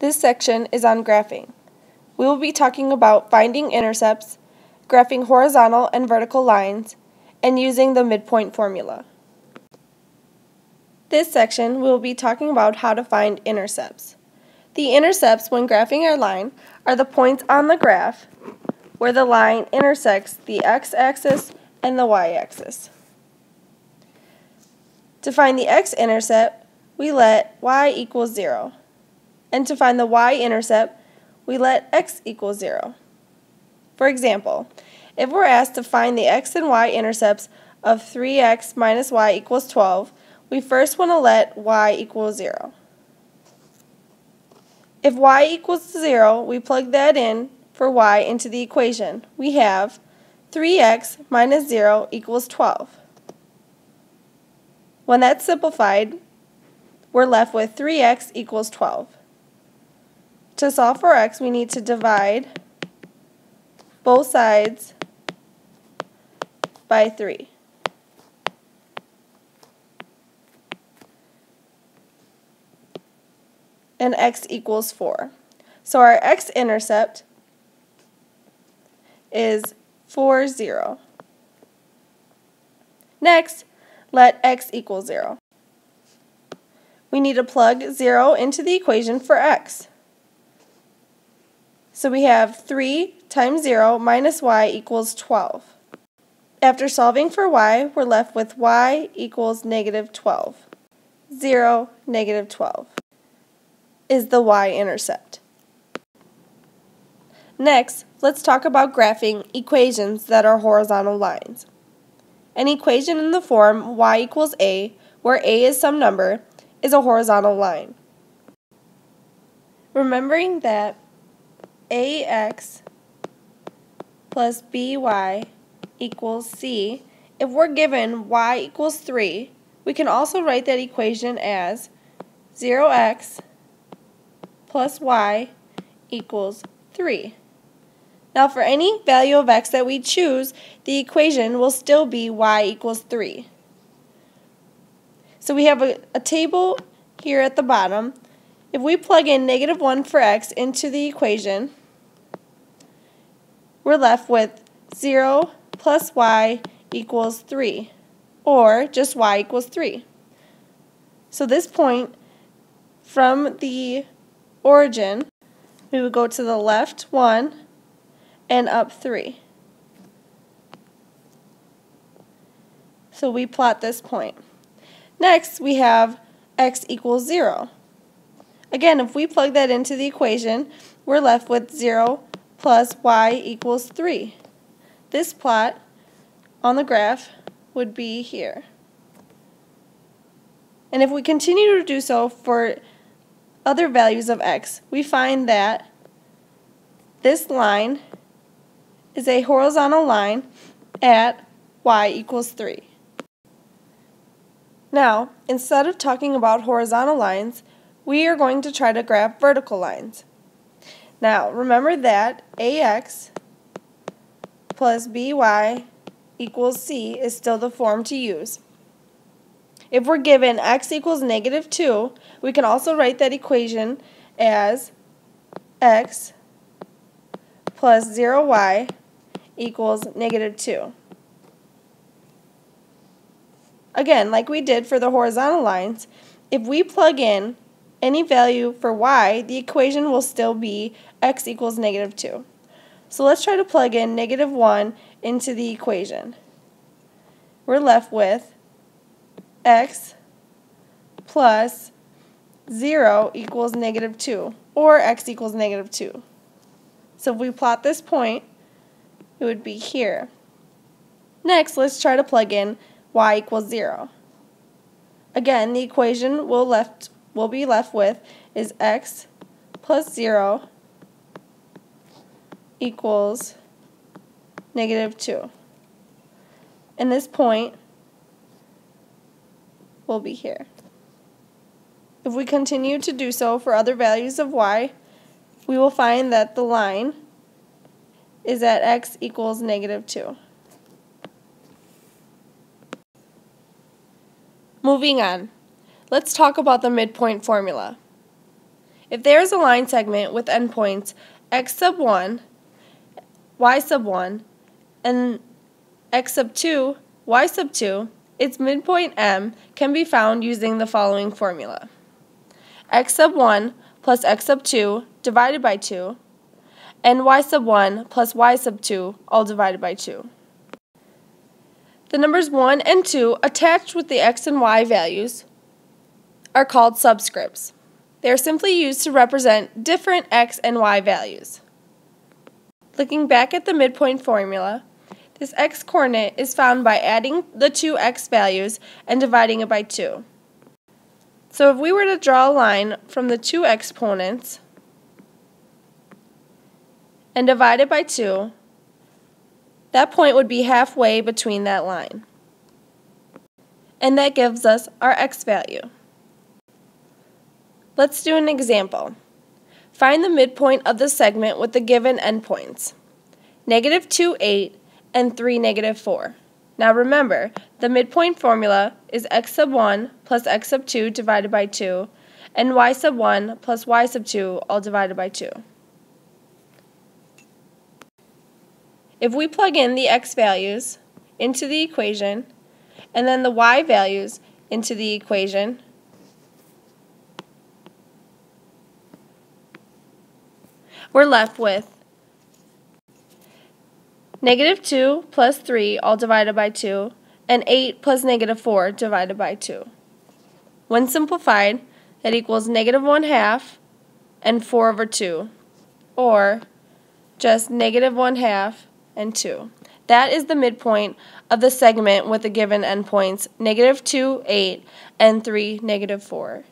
This section is on graphing. We will be talking about finding intercepts, graphing horizontal and vertical lines, and using the midpoint formula. This section we will be talking about how to find intercepts. The intercepts when graphing our line are the points on the graph where the line intersects the x-axis and the y-axis. To find the x-intercept, we let y equals 0. And to find the y-intercept, we let x equals 0. For example, if we're asked to find the x and y-intercepts of 3x minus y equals 12, we first want to let y equal 0. If y equals 0, we plug that in for y into the equation. We have 3x minus 0 equals 12. When that's simplified, we're left with 3x equals 12. To solve for x, we need to divide both sides by 3. And x equals 4. So our x-intercept is 4, 0. Next, let x equal 0. We need to plug 0 into the equation for x. So we have 3 times 0 minus y equals 12. After solving for y, we're left with y equals negative 12. 0, negative 12 is the y-intercept. Next, let's talk about graphing equations that are horizontal lines. An equation in the form y equals a, where a is some number, is a horizontal line. Remembering that ax plus by equals c, if we're given y equals 3, we can also write that equation as 0x plus y equals 3. Now for any value of x that we choose, the equation will still be y equals 3. So we have a table here at the bottom. If we plug in negative 1 for x into the equation, we're left with 0 plus y equals 3, or just y equals 3. So this point from the origin, we would go to the left 1 and up 3. So we plot this point. Next, we have x equals 0. Again, if we plug that into the equation, we're left with 0 plus y equals 3. This plot on the graph would be here. And if we continue to do so for other values of x, we find that this line is a horizontal line at y equals 3. Now, instead of talking about horizontal lines, we are going to try to graph vertical lines. Now, remember that ax plus by equals c is still the form to use. If we're given x equals negative 2, we can also write that equation as x plus 0y equals negative 2. Again, like we did for the horizontal lines, if we plug in any value for y, the equation will still be x equals negative 2. So let's try to plug in negative 1 into the equation. We're left with x plus 0 equals negative 2, or x equals negative 2. So if we plot this point, it would be here. Next, let's try to plug in y equals 0. Again, the equation we'll be left with is x plus 0 equals negative 2. And this point will be here. If we continue to do so for other values of y, we will find that the line is at x equals negative 2. Moving on, let's talk about the midpoint formula. if there is a line segment with endpoints x sub 1, y sub 1, and x sub 2, y sub 2, its midpoint m can be found using the following formula. X sub 1 plus x sub 2 divided by 2, and y sub 1 plus y sub 2 all divided by 2. The numbers 1 and 2 attached with the x and y values are called subscripts. They are simply used to represent different x and y values. Looking back at the midpoint formula, this x-coordinate is found by adding the two x values and dividing it by 2. So if we were to draw a line from the two exponents and divide it by 2, that point would be halfway between that line. And that gives us our x value. Let's do an example. Find the midpoint of the segment with the given endpoints, -2, 8, and 3, -4. Now remember, the midpoint formula is x sub 1 plus x sub 2 divided by 2, and y sub 1 plus y sub 2 all divided by 2. If we plug in the x values into the equation, and then the y values into the equation, we're left with -2 plus 3 all divided by 2, and 8 plus -4 divided by 2. When simplified, that equals -1/2 and 4/2, or just -1/2 and 2. That is the midpoint of the segment with the given endpoints, -2, 8, and 3, -4.